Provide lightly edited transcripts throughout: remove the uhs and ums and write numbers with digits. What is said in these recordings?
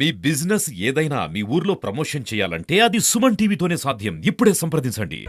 మీ business ఏదైనా మీ ఊర్లో promotion చేయాలంటే అది సుమన్ టీవీతోనే సాధ్యం. ఇప్పుడే సంప్రదించండి.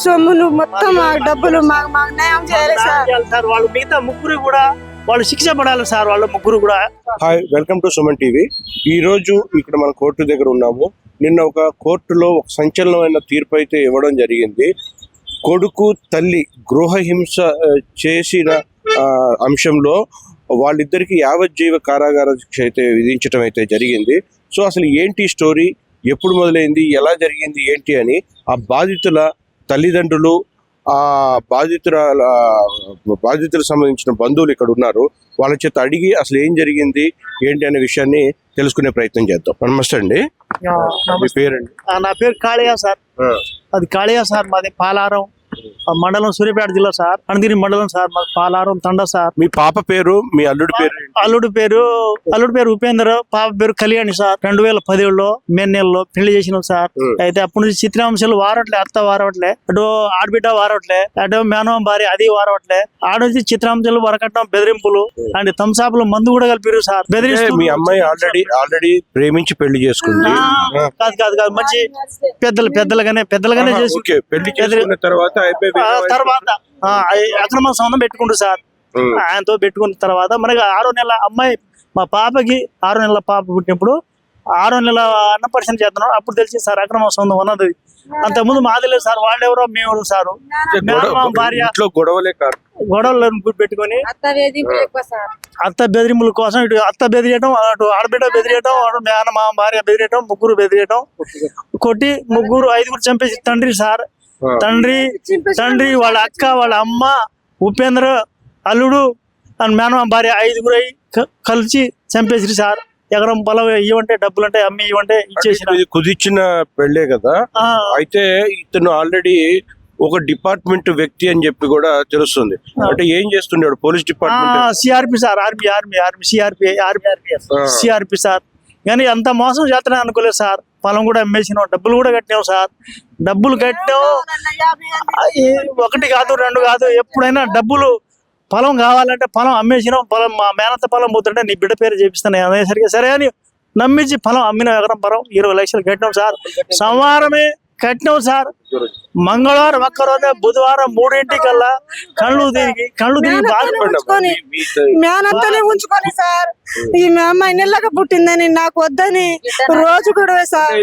సొమ్ములు మొత్తం డబ్బులు మాకు న్యాయం చేయాలి సార్. వాళ్ళు మిగతా ముగ్గురు కూడా వాళ్ళు శిక్ష పడాలి సార్. వాళ్ళ ముగ్గురు కూడా. Hi, welcome to Suman TV. ఈ రోజు ఇక్కడ మన కోర్టు దగ్గర ఉన్నాము. నిన్న ఒక కోర్టులో ఒక సంచలనమైన తీర్పు అయితే ఇవ్వడం జరిగింది. కొడుకు తల్లి గృహహింస చేసిన అంశంలో వాళ్ళిద్దరికి యావజ్జీవ కారాగార శిక్ష అయితే విధించడం అయితే జరిగింది. సో అసలు ఏంటి స్టోరీ, ఎప్పుడు మొదలైంది, ఎలా జరిగింది ఏంటి అని ఆ బాధితుల తల్లిదండ్రులు, ఆ బాధితులకు సంబంధించిన బంధువులు ఇక్కడ ఉన్నారు. వాళ్ళ చేత అడిగి అసలు ఏం జరిగింది ఏంటి అనే విషయాన్ని తెలుసుకునే ప్రయత్నం చేద్దాం. నమస్తే అండి, మీ పేరండి? నా పేరు కాళయ్య సార్. అది కాళయ్య సార్. మాది పాలారం మండలం, సూర్యాపేట జిల్లా సార్. అణగిరి మండలం సార్. మాది పాలారం తండ సార్. మీ పాప పేరు, మీ అల్లుడి పేరు? అల్లుడి పేరు ఉపేంద్ర, పాప పేరు కళ్యాణి సార్. 2017లో మే నెలలో పెళ్లి చేసినాం సార్. అయితే అప్పటి నుంచి చిత్రాంశాలు వారట్లే, అత్త వారవట్లే, అటు ఆడబిడ్డ వారవట్లే, అటు మేనమామ భార్య అది వారవట్లే. ఆడ నుంచి చిత్రాంశాలు వరకట్టం, బెదిరింపులు అండ్ తంసాపులు మందు కూడా కలిపారు సార్. బెదిరిస్తూ మీ అమ్మాయి ఆల్రెడీ ప్రేమించి పెళ్లి చేసుకుంది? కాదు మంచి పెద్దలుగానే చేసి పెళ్లి చేసుకున్న తర్వాత అక్రమ సంబంధం పెట్టుకుంటారు సార్. ఆయనతో పెట్టుకున్న తర్వాత మనకి 6వ నెల అమ్మాయి, మా పాపకి 6వ నెలల పాప పుట్టినప్పుడు 6వ నెల అన్నపరిచయం చేస్తున్నాం. అప్పుడు తెలిసి సార్ అక్రమ సంబంధం ఉన్నది. అంతకుముందు మాది లేదు సార్. వాళ్ళెవరో మేము సారు. భార్య గొడవలు పెట్టుకుని అత్త బెదిరింపుల కోసం ఇటు అత్త బెదిరియటం, అటు ఆడబిడ్డ బెదిరియటం, అటు మేనమామ భార్య బెదిరియటం, ముగ్గురు బెదిరియటం, కొట్టి ఐదుగురు చంపేసి తండ్రి సార్. తండ్రి వాళ్ళ అక్క, వాళ్ళ అమ్మ, ఉపేంద్ర, అల్లుడు అండ్ మేనమామ భార్య 5గురు కలిసి చంపేసి సార్. ఎకరం పొలం ఇవ్వంటే డబ్బులు అంటే అమ్మి ఇవ్వంటే ఇచ్చేసిన. కుదిర్చిన పెళ్లే కదా. అయితే ఇతను ఆల్రెడీ ఒక డిపార్ట్మెంట్ వ్యక్తి అని చెప్పి కూడా తెలుస్తుంది. అంటే ఏం చేస్తుండేవాడు? Police department, CRP sir. CRP sir. కానీ అంత మోసం చేస్తానే అనుకోలేదు సార్. పొలం కూడా అమ్మేసినాం, డబ్బులు కూడా కట్టినాం సార్. డబ్బులు కట్టాం, ఒకటి కాదు రెండు కాదు. ఎప్పుడైనా డబ్బులు పొలం కావాలంటే పొలం అమ్మేసినాం. పొలం మా మేనత్త పొలం పోతుంటే నీ బిడ్డ పేరు చేపిస్తాను అనేసరికి సరే అని నమ్మించి పొలం అమ్మిన ఎకరం పొలం 20 లక్షలు కట్టినాం సార్. సోమవారమే కట్టినాం సార్. మంగళవారం ఒక్కరోజే, బుధవారం 3ంటికల్లా కళ్ళు తిరిగి బాధపడి మేనంతానే ఉంచుకొని సార్. ఈ అమ్మాయి నెల్లగా పుట్టిందని నాకు వద్దని రోజు కూడా సార్.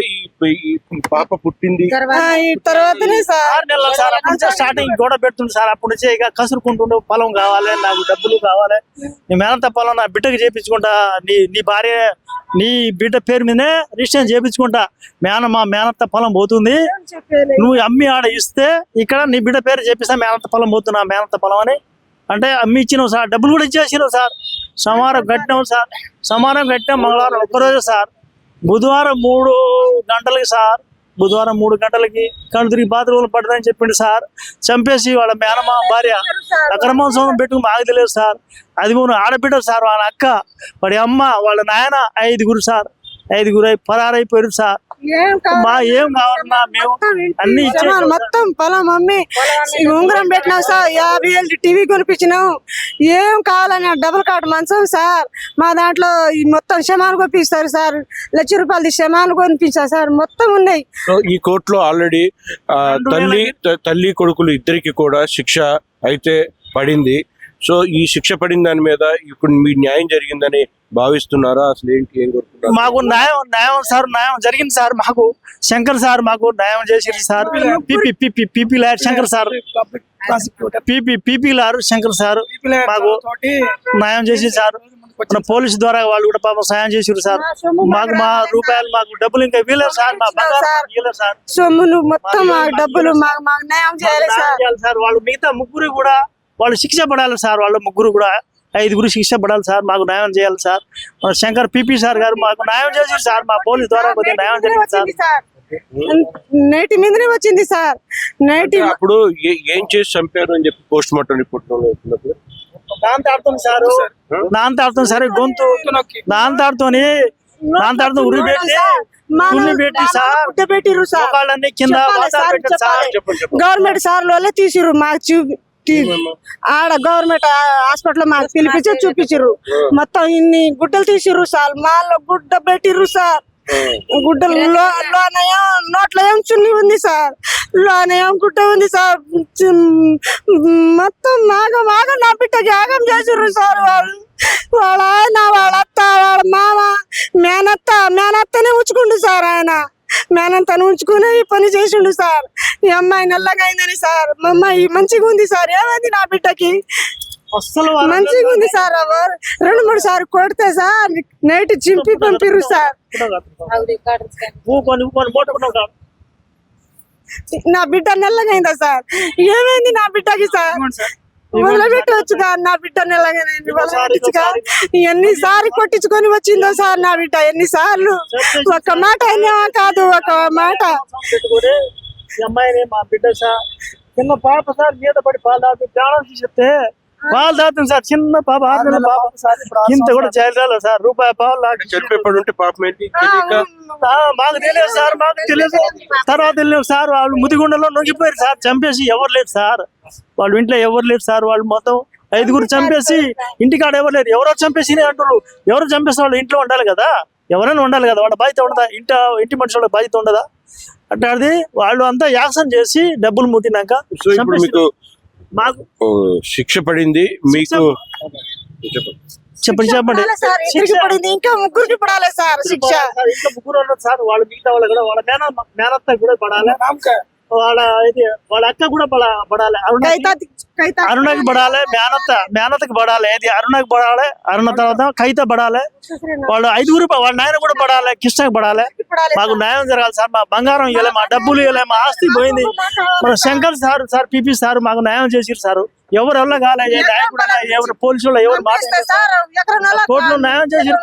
పాప పుట్టింది తర్వాతనే సార్ 6 నెలలు సార్. అప్పటి నుంచి స్టార్టింగ్ గొడవ పెడుతుంది సార్. అప్పటి నుంచి ఇక కసురుకుంటుండే పొలం కావాలి, నాకు డబ్బులు కావాలి, నీ మేనంత పొలం నా బిడ్డకి చేపించుకుంటా, నీ భార్య నీ బిడ్డ పేరు మీదనే రిజిస్ట్రేషన్ చేపించుకుంటా. మేనత్త పొలం పోతుంది, నువ్వు అమ్మి ఆడ ఇస్తే ఇక్కడ నీ బిడ్డ పేరు చేపిస్తా. మేనత్త పొలం పోతున్నా, మేనత్త పొలం అని అంటే అమ్మి ఇచ్చినావు సార్. డబ్బులు కూడా ఇచ్చేసినావు సార్. సోమవారం కట్టినావు సార్. సోమవారం కట్టినాం, మంగళవారం ఒక్కరోజు సార్. బుధవారం 3 గంటలకి సార్. బుధవారం 3 గంటలకి కళ్ళు తిరిగి బాత్రూంలో పడ్డదని చెప్పిండు సార్. చంపేసి వాళ్ళ మేనమామ భార్య అక్రమ సంబంధం పెట్టుకుని మాకు తెలియదు సార్. అది ఆడబిడ్డ సార్, వాళ్ళ అక్క, వాడి అమ్మ, వాళ్ళ నాయన 5గురు సార్. 5గురు పరారైపోయారు సార్. ఏం కావాలన్నా మేము అన్ని మొత్తం పొలం అమ్మి ఉంగరం పెట్టినాం సార్. 50,000 టీవీ కొనిపించినాం. ఏం కావాలన్నా డబుల్ కార్డు మంచం సార్. మా దాంట్లో మొత్తం క్షమాలు కొనిపిస్తారు సార్. ₹1,00,000 క్షమాలు కొనిపించారు సార్. మొత్తం ఉన్నాయి. ఈ కోర్టులో ఆల్రెడీ తల్లి కొడుకులు ఇద్దరికి కూడా శిక్ష అయితే పడింది. సో ఈ శిక్ష పడిన దాని మీద ఇప్పుడు మీ న్యాయం జరిగిందని భావిస్తున్నారా? అసలు ఏంటి, ఏం కోరుకుంటారు? మాకు న్యాయం సార్, న్యాయం జరిగింది సార్. మాకు శంకర్ సార్ మాకు న్యాయం చేసింది sir. PP lawyer Shankar sir, PP lawyer Shankar sir మాకు న్యాయం చేసింది సార్. మన పోలీసు ద్వారా వాళ్ళు కూడా పాపం సాయం చేసారు సార్. మాకు మాకు డబ్బులు ఇంకా వీలేదు సార్. మా బంగారు సార్. సొమ్ములు మొత్తం డబ్బులు మాకు న్యాయం చేయాలి సార్. వాళ్ళు మిగతా ముగ్గురు కూడా వాళ్ళు శిక్ష పడాలి సార్. వాళ్ళు ముగ్గురు కూడా 5గురు శిక్ష పడాలి సార్. మాకు న్యాయం చేయాలి సార్. శంకర్ పీపీ సార్ గారు మాకు న్యాయం చేశారు సార్. మా పోలీసు ద్వారా కొద్దిగా న్యాయం జరిగింది సార్. నైట్ మీదనే వచ్చింది సార్. నైట్ అప్పుడు ఏం చేసి చంపారు అని చెప్పి పోస్ట్ మార్టం రిపోర్ట్ నాంతాడుతుంది సారు, నాంతాడుతుంది సార్, గొంతు నాంతాడుతోని ఉరి పెట్టి పెట్టిరు సార్. మోకాళ్ళన్నీ కింద వాతాలు పెట్టారు సార్. గవర్నమెంట్ సార్లు వాళ్ళే తీసిరు మాకు ఆడ గవర్నమెంట్ హాస్పిటల్ మాకు పిలిపించి చూపించారు. మొత్తం ఇన్ని గుడ్డలు తీసిర్రు సార్. మాలో గుడ్డ పెట్టిర్రు సార్. గుడ్డలు లోనయం నోట్లో ఏం చున్ని ఉంది సార్, లోనయం గుడ్డ ఉంది సార్. మొత్తం మాగం నా బిడ్డకి ఆగం చేసిర్రు సార్. వాళ్ళ ఆయన, వాళ్ళ అత్త, వాళ్ళ మామ, మేనత్తనే ఉంచుకుండు సార్. ఆయన మేనంతను ఉంచుకుని ఈ పని చేసిండు సార్. ఈ అమ్మాయి నల్లగా అయిందని సార్. మా అమ్మాయి మంచిగా ఉంది సార్. ఏమైంది నా బిడ్డకి? అస్సలు మంచిగా ఉంది సార్. 2-3 సార్లు కొడితే సార్ నైట్ చింపి పంపిరు సార్. నా బిడ్డ నల్లగా అయిందా సార్? ఏమైంది నా బిడ్డకి సార్? వదిలిపెట్టవచ్చుగా నా బిడ్డ నెలగా వదిలిపెట్టచ్చుగా. ఎన్నిసార్లు కొట్టించుకొని వచ్చిందో సార్ నా బిడ్డ. ఎన్నిసార్లు ఒక మాట అయినా కాదు, ఒక మాట. అమ్మాయిని మా బిడ్డ సార్ చిన్న పాప సార్ మీద పడి పాలు తాగుతుంది, ప్రాణం తీసేస్తే పాలు తాగుతుంది సార్. చిన్న పాప 6 నెలల పాప ఇంత కూడా చేయాలి సార్. రూపాయి పాలు చనిపోయి పాపం ఏంటి మాకు తెలియదు సార్, మాకు తెలియదు. తర్వాత తెలియదు సార్. వాళ్ళు ముదిగుండలో నొంగిపోయారు సార్. చంపేసి ఎవరు లేరు సార్. వాళ్ళు ఇంట్లో ఎవరు లేరు సార్. వాళ్ళు మొత్తం 5గురు చంపేసి ఇంటికాడ ఎవరు లేరు. ఎవరో చంపేసి అంటారు. ఎవరు చంపేసి వాళ్ళు ఇంట్లో ఉండాలి కదా, ఎవరైనా ఉండాలి కదా. వాళ్ళ బాధ్యత ఉండదా? ఇంటి మనిషి వాళ్ళ బాధ్యత ఉండదా? అంటే అది వాళ్ళు అంతా యాక్షన్ చేసి డబ్బులు ముట్టినాక మీకు మాకు శిక్ష పడింది. మీకు చెప్పండి పడింది. ఇంకా 3 పడాలి సార్ శిక్ష. ఇంకా 3 ఉన్నారు సార్. వాళ్ళు మిగతా వాళ్ళు కూడా వాళ్ళ మేనత్త కూడా పడాలి, వాళ్ళ అక్క కూడా పడాలి, అరుణకి పడాలి, మేనత్తకి పడాలి, ఏది అరుణకి పడాలి, అరుణ తర్వాత కైత పడాలి. వాళ్ళు 5గురు వాళ్ళ నాయన కూడా పడాలి, కృష్ణకి పడాలి. మాకు న్యాయం జరగాలి సార్. మా బంగారం ఇవ్వలే, మా డబ్బులు ఇవ్వలే, మా ఆస్తి పోయింది. మన శంకర్ సార్ పిపి సార్ మాకు న్యాయం చేసిరు సార్. ఎవరు వల్ల కాలే, నాయకుడు ఎవరు పోలీసు ఎవరు కోర్టులో న్యాయం చేసిరు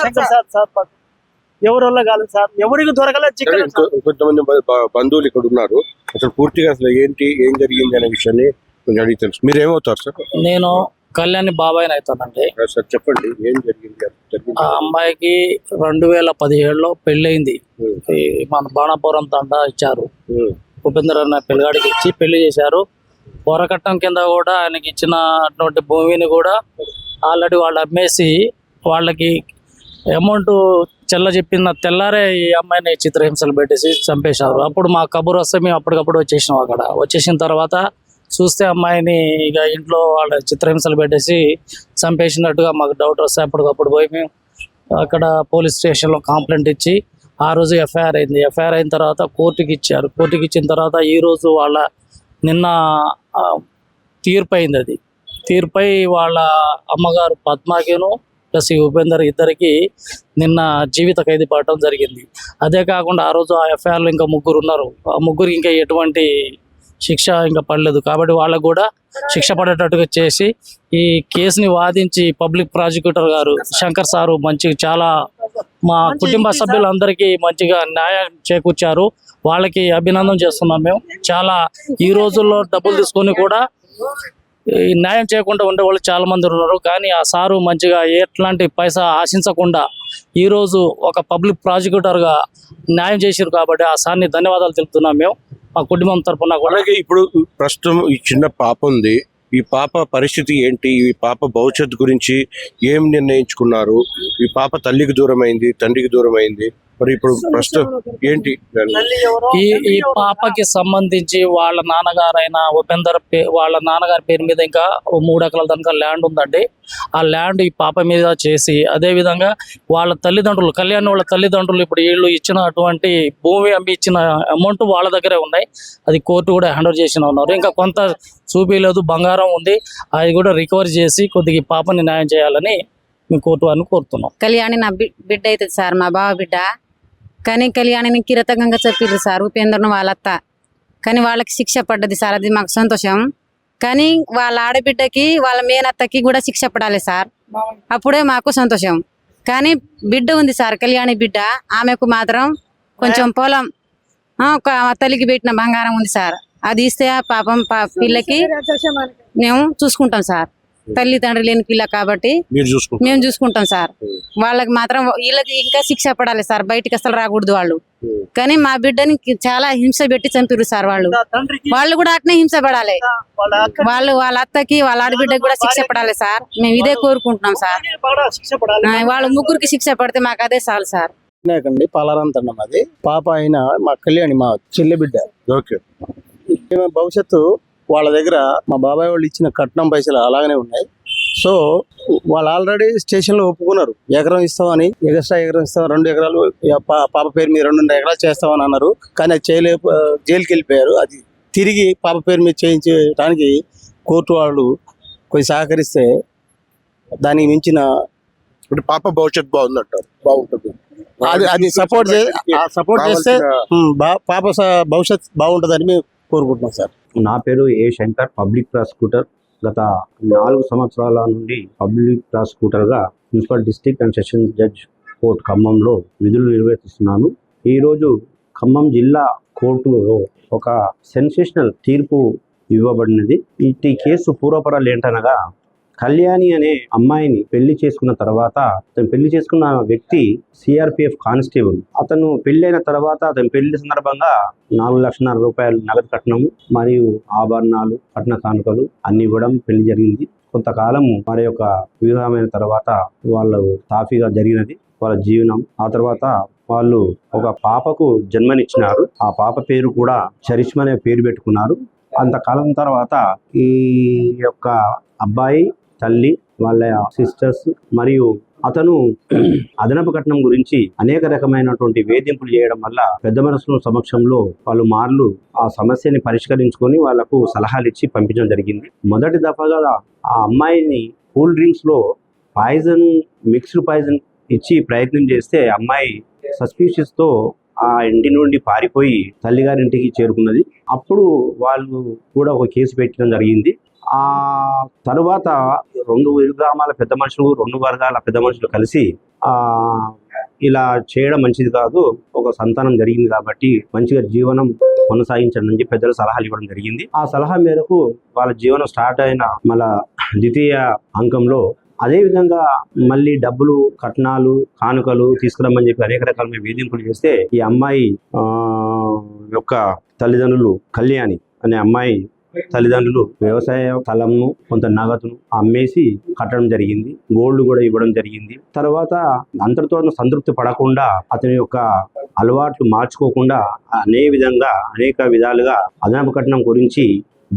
శంకర్ సార్. ఎవరు వల్ల కాలేదు సార్. ఎవరికి దొరకలేదు. కొంతమంది బంధువులు ఇక్కడ ఉన్నారు. అసలు పూర్తిగా అసలు ఏం జరిగింది అనే విషయాన్ని కొంచెం అడిగి తెలుసు. మీరు ఏమవుతారు సార్? నేను కళ్యాణి బాబాయ్ అవుతానండి. సార్ చెప్పండి ఏం జరిగింది. ఆ అమ్మాయికి 2017లో పెళ్ళయింది. మన బాణాపురం తండా ఇచ్చారు. ఉపేంద్ర అన్న పిల్లగాడికి ఇచ్చి పెళ్లి చేశారు. పోరకట్టం కింద కూడా ఆయనకి ఇచ్చిన అటువంటి భూమిని కూడా ఆల్రెడీ వాళ్ళు అమ్మేసి వాళ్ళకి అమౌంట్ చెప్పిన తెల్లారే ఈ అమ్మాయిని చిత్రహింసలు పెట్టేసి చంపేశారు. అప్పుడు మా కబురు వస్తే మేము అప్పటికప్పుడు వచ్చేసినాం. అక్కడ వచ్చేసిన తర్వాత చూస్తే అమ్మాయిని ఇక ఇంట్లో వాళ్ళ చిత్రహింసలు పెట్టేసి చంపేసినట్టుగా మాకు డౌట్ వస్తే అప్పటికప్పుడు పోయి మేము అక్కడ పోలీస్ స్టేషన్లో కంప్లైంట్ ఇచ్చి ఆ రోజు ఎఫ్ఐఆర్ అయింది. ఎఫ్ఐఆర్ అయిన తర్వాత కోర్టుకి ఇచ్చారు. కోర్టుకి ఇచ్చిన తర్వాత ఈరోజు వాళ్ళ నిన్న తీర్పు అయింది. అది తీర్పై వాళ్ళ అమ్మగారు పద్మాకిను ప్లస్ ఈ ఉపేందర్ ఇద్దరికి నిన్న జీవిత ఖైదీ పడటం జరిగింది. అదే కాకుండా ఆ రోజు ఆ ఎఫ్ఐఆర్లో ఇంకా 3 ఉన్నారు. ఆ 3కి ఇంకా ఎటువంటి శిక్ష ఇంకా పడలేదు. కాబట్టి వాళ్ళకు కూడా శిక్ష పడేటట్టుగా చేసి ఈ కేసుని వాదించి పబ్లిక్ ప్రాసిక్యూటర్ గారు శంకర్ సారు చాలా మా కుటుంబ సభ్యులందరికీ మంచిగా న్యాయం చేకూర్చారు. వాళ్ళకి అభినందన చేస్తున్నాం. మేము చాలా ఈ రోజుల్లో డబ్బులు తీసుకొని కూడా ఈ న్యాయం చేయకుండా ఉండే వాళ్ళు చాలా మంది ఉన్నారు. కానీ ఆ సారు మంచిగా ఎట్లాంటి పైసా ఆశించకుండా ఈరోజు ఒక పబ్లిక్ ప్రాసిక్యూటర్గా న్యాయం చేశారు. కాబట్టి ఆ సార్ని ధన్యవాదాలు తెలుపుతున్నాం మేము మా కుటుంబం తరఫున కూడా. అలాగే ఇప్పుడు ప్రస్తుతం ఈ చిన్న పాప ఉంది. ఈ పాప పరిస్థితి ఏంటి? ఈ పాప భవిష్యత్తు గురించి ఏం నిర్ణయించుకున్నారు? ఈ పాప తల్లికి దూరమైంది, తండ్రికి దూరమైంది. మరి ఇప్పుడు ప్రస్తుతం ఏంటి? ఈ పాపకి సంబంధించి వాళ్ళ నాన్నగారైన ఉపేందర్ వాళ్ళ నాన్నగారి పేరు మీద ఇంకా 3 ఎకరాల దాకా ల్యాండ్ ఉందండి. ఆ ల్యాండ్ ఈ పాప మీద చేసి అదే విధంగా వాళ్ళ తల్లిదండ్రులు కళ్యాణ్ వాళ్ళ తల్లిదండ్రులు ఇప్పుడు వీళ్ళు ఇచ్చిన అటువంటి భూమి అమ్మి ఇచ్చిన అమౌంట్ వాళ్ళ దగ్గరే ఉన్నాయి. అది కోర్టు కూడా హ్యాండ్ ఓవర్ చేసిన ఉన్నారు. ఇంకా కొంత చూపించలేదు, బంగారం ఉంది. అది కూడా రికవరీ చేసి కొద్దిగా పాపని న్యాయం చేయాలని మేము కోర్టు వారిని కోరుతున్నాం. కళ్యాణి నా బిడ్డ అవుతుంది సార్, మా బావ బిడ్డ. కానీ కళ్యాణిని కిరతకంగా చెప్పిర్రు సార్ ఉపేంద్రను వాళ్ళ అత్త. కానీ వాళ్ళకి శిక్ష పడ్డది సార్, అది మాకు సంతోషం. కానీ వాళ్ళ ఆడబిడ్డకి వాళ్ళ మేనత్తకి కూడా శిక్ష పడాలి సార్, అప్పుడే మాకు సంతోషం. కానీ బిడ్డ ఉంది సార్, కళ్యాణి బిడ్డ. ఆమెకు మాత్రం కొంచెం పొలం ఒక తల్లికి పెట్టిన బంగారం ఉంది సార్, అది ఇస్తే ఆ పాపం పిల్లకి మేము చూసుకుంటాం సార్. తల్లి తండ్రి లేని పిల్ల కాబట్టి మీరు చూసుకుంటారు. మేము చూసుకుంటాం సార్. వాళ్ళకి మాత్రం వీళ్ళకి ఇంకా శిక్ష పడాలి సార్, బయటికి అసలు రాకూడదు వాళ్ళు. కానీ మా బిడ్డని చాలా హింస పెట్టి చంపిరు సార్ వాళ్ళు. వాళ్ళు కూడా అట్నే హింస పడాలి. వాళ్ళ అత్తకి వాళ్ళ ఆడబిడ్డకి కూడా శిక్ష పడాలి సార్. మేము ఇదే కోరుకుంటున్నాం సార్. వాళ్ళు ముగ్గురికి శిక్ష పడితే మాకు అదే చాలు సార్. వినాయకండి పాలారంతండి మాది. పాప అయిన మా కళ్యాణి మా చెల్లి బిడ్డ. ఓకే. ఈమె భవిష్యత్తు వాళ్ళ దగ్గర మా బాబాయ్ వాళ్ళు ఇచ్చిన కట్నం పైసలు అలాగనే ఉన్నాయి. సో వాళ్ళు ఆల్రెడీ స్టేషన్లో ఒప్పుకున్నారు, ఎకరం ఇస్తామని, ఎక్స్ట్రా ఎకరం ఇస్తాం, 2 ఎకరాలు పాప పేరు మీద 2.5 ఎకరాలు చేస్తామని అన్నారు. కానీ అది జైలుకి వెళ్ళిపోయారు. అది తిరిగి పాప పేరు మీద చేయించడానికి కోర్టు వాళ్ళు కొంచెం సహకరిస్తే దానికి మించిన అంటే పాప భవిష్యత్తు బాగుందంటారు. బాగుంటుంది. అది సపోర్ట్ చేస్తే పాప భవిష్యత్ బాగుంటుందని మేము కోరుకుంటున్నాం సార్. నా పేరు ఏ శంకర్, పబ్లిక్ ప్రాసిక్యూటర్. గత 4 సంవత్సరాల నుండి పబ్లిక్ ప్రాసిక్యూటర్గా municipal district and session judge court ఖమ్మంలో విధులు నిర్వహిస్తున్నాను. ఈరోజు ఖమ్మం జిల్లా కోర్టులో ఒక సెన్సేషనల్ తీర్పు ఇవ్వబడినది. ఈ కేసు పూర్వపరాలు ఏంటనగా, కళ్యాణి అనే అమ్మాయిని పెళ్లి చేసుకున్న తర్వాత, అతను పెళ్లి చేసుకున్న వ్యక్తి సిఆర్పిఎఫ్ కానిస్టేబుల్. అతను పెళ్ళైన తర్వాత అతని పెళ్లి సందర్భంగా 4,50,000 రూపాయలు నగదు కట్నము మరియు ఆభరణాలు, కట్న కానుకలు అన్ని ఇవ్వడం పెళ్లి జరిగింది. కొంతకాలం వారి యొక్క వివాహమైన తర్వాత వాళ్ళు సాఫీగా జరిగినది వాళ్ళ జీవనం. ఆ తర్వాత వాళ్ళు ఒక పాపకు జన్మనిచ్చినారు. ఆ పాప పేరు కూడా చరిష్మ అనే పేరు పెట్టుకున్నారు. అంతకాలం తర్వాత ఈ యొక్క అబ్బాయి తల్లి, వాళ్ళ సిస్టర్స్ మరియు అతను అదనపు కట్నం గురించి అనేక రకమైనటువంటి వేధింపులు చేయడం వల్ల పెద్ద మనసుల సమక్షంలో వాళ్ళు మార్లు ఆ సమస్యని పరిష్కరించుకొని వాళ్లకు సలహాలు ఇచ్చి పంపించడం జరిగింది. మొదటి దఫాగా ఆ అమ్మాయిని కూల్ డ్రింక్స్ లో మిక్స్డ్ పాయిజన్ ఇచ్చి ప్రయత్నం చేస్తే అమ్మాయి సస్పీషియస్ తో ఆ ఇంటి నుండి పారిపోయి తల్లిగారింటికి చేరుకున్నది. అప్పుడు వాళ్ళు కూడా ఒక కేసు పెట్టడం జరిగింది. ఆ తరువాత 2 గ్రామాల పెద్ద మనుషులు, 2 వర్గాల పెద్ద మనుషులు కలిసి ఇలా చేయడం మంచిది కాదు, ఒక సంతానం జరిగింది కాబట్టి మంచిగా జీవనం కొనసాగించండి అని పెద్దలు సలహాలు ఇవ్వడం జరిగింది. ఆ సలహా మేరకు వాళ్ళ జీవనం స్టార్ట్ అయిన మళ్ళా ద్వితీయ అంకంలో అదే విధంగా మళ్ళీ డబ్బులు, కట్నాలు, కానుకలు తీసుకురమ్మని చెప్పి అనేక రకాల వేధింపులు చేస్తే ఈ అమ్మాయి యొక్క తల్లిదండ్రులు, కళ్యాణి అనే అమ్మాయి తల్లిదండ్రులు వ్యవసాయ స్థలంను, కొంత నగదును అమ్మేసి కట్టడం జరిగింది. గోల్డ్ కూడా ఇవ్వడం జరిగింది. తర్వాత అంతటితో సంతృప్తి పడకుండా అతని యొక్క అలవాట్లు మార్చుకోకుండా అనేక విధాలుగా అదనపు కట్నం గురించి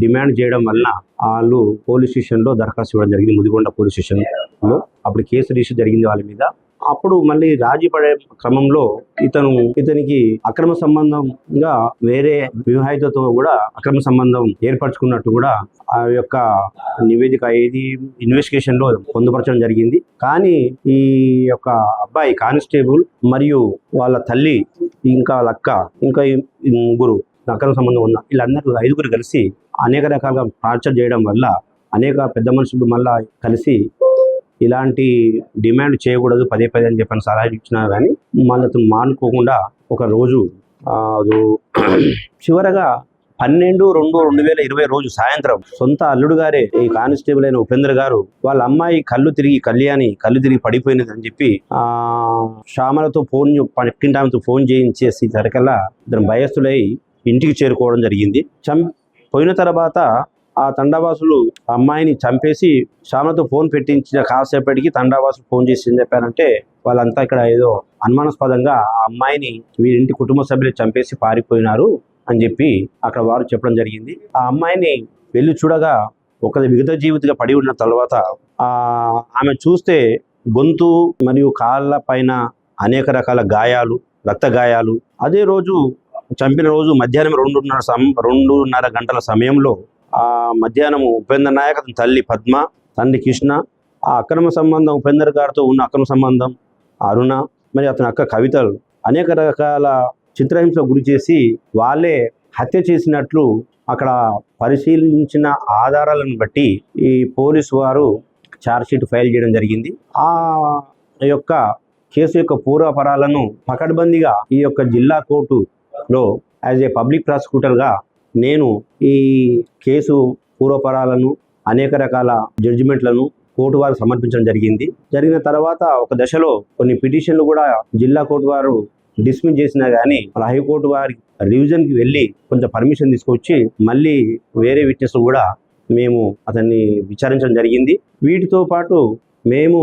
డిమాండ్ చేయడం వలన వాళ్ళు పోలీస్ స్టేషన్లో దరఖాస్తు ఇవ్వడం జరిగింది. ముదిగొండ పోలీస్ స్టేషన్లో అప్పుడు కేసు రిజిస్టర్ జరిగింది వాళ్ళ మీద. అప్పుడు మళ్ళీ రాజీ పడే క్రమంలో ఇతనికి అక్రమ సంబంధంగా వేరే వివాహితతో కూడా అక్రమ సంబంధం ఏర్పరచుకున్నట్టు కూడా ఆ యొక్క నివేదిక ఇన్వెస్టిగేషన్ లో పొందుపరచడం జరిగింది. కానీ ఈ యొక్క అబ్బాయి కానిస్టేబుల్ మరియు వాళ్ళ తల్లి, ఇంకా వాళ్ళ అక్క, ఇంకా 3 అక్రమ సంబంధం ఉన్న వీళ్ళందరూ 5 కలిసి అనేక రకాలుగా టార్చర్ చేయడం వల్ల అనేక పెద్ద మనుషులు మళ్ళా కలిసి ఇలాంటి డిమాండ్ చేయకూడదు పదే అని చెప్పని సలహా ఇచ్చినా కానీ మళ్ళీ మానుకోకుండా ఒక రోజు చివరగా 12/2/2020 రోజు సాయంత్రం సొంత అల్లుడు గారే ఈ కానిస్టేబుల్ అయిన ఉపేంద్ర గారు వాళ్ళ అమ్మాయి కళ్ళు తిరిగి పడిపోయినది అని చెప్పి శ్యామలతో పక్కింటామెతో ఫోన్ చేయించేసి సరికల్లా ఇద్దరు భయస్థులై ఇంటికి చేరుకోవడం జరిగింది. పోయిన తర్వాత ఆ తండావాసులు అమ్మాయిని చంపేసి శ్యామలతో ఫోన్ పెట్టించిన కాసేపటికి తండావాసులు ఫోన్ చేసి ఏం చెప్పారంటే, వాళ్ళంతా ఇక్కడ ఏదో అనుమానాస్పదంగా ఆ అమ్మాయిని వీరింటి కుటుంబ సభ్యులు చంపేసి పారిపోయినారు అని చెప్పి అక్కడ వారు చెప్పడం జరిగింది. ఆ అమ్మాయిని వెళ్ళి చూడగా ఒక విగత జీవితగా పడి ఉన్న తర్వాత ఆమె చూస్తే గొంతు మరియు కాళ్ళ పైన అనేక రకాల గాయాలు, రక్త గాయాలు. అదే రోజు చంపిన రోజు మధ్యాహ్నం 2:30 గంటల సమయంలో ఆ మధ్యాహ్నం ఉపేంద్ర నాయక్, అతని తల్లి పద్మ, తండ్రి కృష్ణ, ఆ అక్రమ సంబంధం ఉపేంద్ర గారితో ఉన్న అక్రమ సంబంధం అరుణ, మరి అతని అక్క కవితలు అనేక రకాల చిత్రహింసకు గురి చేసి వాళ్ళే హత్య చేసినట్లు అక్కడ పరిశీలించిన ఆధారాలను బట్టి ఈ పోలీసు వారు ఛార్జ్షీట్ ఫైల్ చేయడం జరిగింది. ఆ యొక్క కేసు యొక్క పూర్వాపరాలను పకడ్బందీగా ఈ యొక్క జిల్లా కోర్టులో యాజ్ ఏ పబ్లిక్ ప్రాసిక్యూటర్గా నేను ఈ కేసు పూర్వపరాలను అనేక రకాల జడ్జిమెంట్లను కోర్టు వారు సమర్పించడం జరిగిన తర్వాత ఒక దశలో కొన్ని పిటిషన్లు కూడా జిల్లా కోర్టు వారు డిస్మిస్ చేసినా కానీ హైకోర్టు వారి రివిజన్కి వెళ్ళి కొంచెం పర్మిషన్ తీసుకొచ్చి మళ్ళీ వేరే విట్నెస్ కూడా మేము అతన్ని విచారించడం జరిగింది. వీటితో పాటు మేము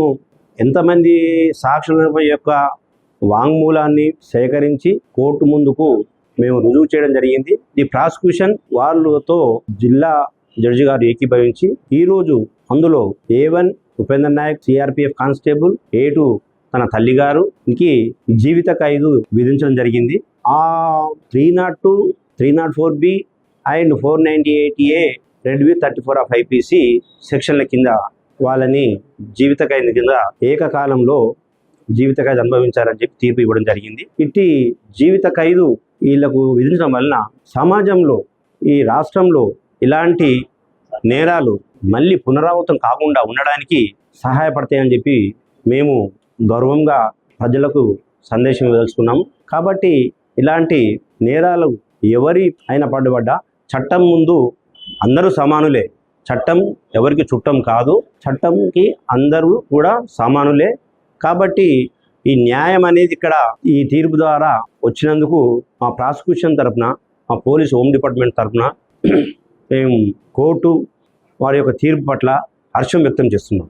ఎంతమంది సాక్షుల యొక్క వాంగ్మూలాన్ని సేకరించి కోర్టు ముందుకు మేము రుజువు చేయడం జరిగింది. ఈ ప్రాసిక్యూషన్ వాళ్ళతో జిల్లా జడ్జి గారు ఏకీభవించి ఈరోజు అందులో A1 Upender Naik CRPF constable, A2 తన తల్లిగారుకి జీవిత ఖైదు విధించడం జరిగింది. ఆ 302, 304B and 498A red with 34 of IPC సెక్షన్ల కింద వాళ్ళని జీవిత ఖైదు కింద ఏకకాలంలో జీవిత ఖైదు అనుభవించారని చెప్పి తీర్పు ఇవ్వడం జరిగింది. ఇట్టి జీవిత ఖైదు వీళ్లకు విధించడం వలన సమాజంలో ఈ రాష్ట్రంలో ఇలాంటి నేరాలు మళ్ళీ పునరావృతం కాకుండా ఉండడానికి సహాయపడతాయని చెప్పి మేము గౌరవంగా ప్రజలకు సందేశం ఇవ్వదలుచుకున్నాము. కాబట్టి ఇలాంటి నేరాలు ఎవరి అయినా పడ్డా చట్టం ముందు అందరూ సమానులే. చట్టం ఎవరికి చుట్టం కాదు, చట్టంకి అందరూ కూడా సమానులే. కాబట్టి ఈ న్యాయం అనేది ఇక్కడ ఈ తీర్పు ద్వారా వచ్చినందుకు మా ప్రాసిక్యూషన్ తరఫున, మా పోలీస్ హోమ్ డిపార్ట్మెంట్ తరఫున మేము కోర్టు వారి యొక్క తీర్పు పట్ల హర్షం వ్యక్తం చేస్తున్నాం.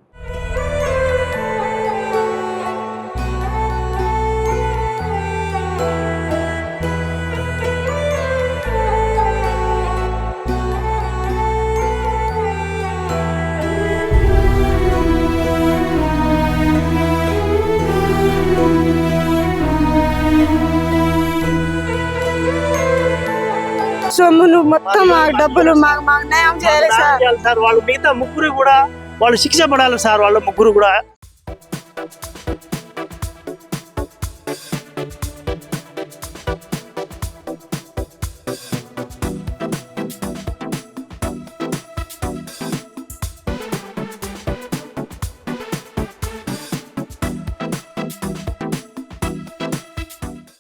సొమ్ములు మొత్తం మాకు డబ్బులు మాకు న్యాయం చేయాలి సార్. సార్ వాళ్ళు మిగతా ముగ్గురు కూడా వాళ్ళు శిక్ష పడాలి సార్. వాళ్ళ ముగ్గురు కూడా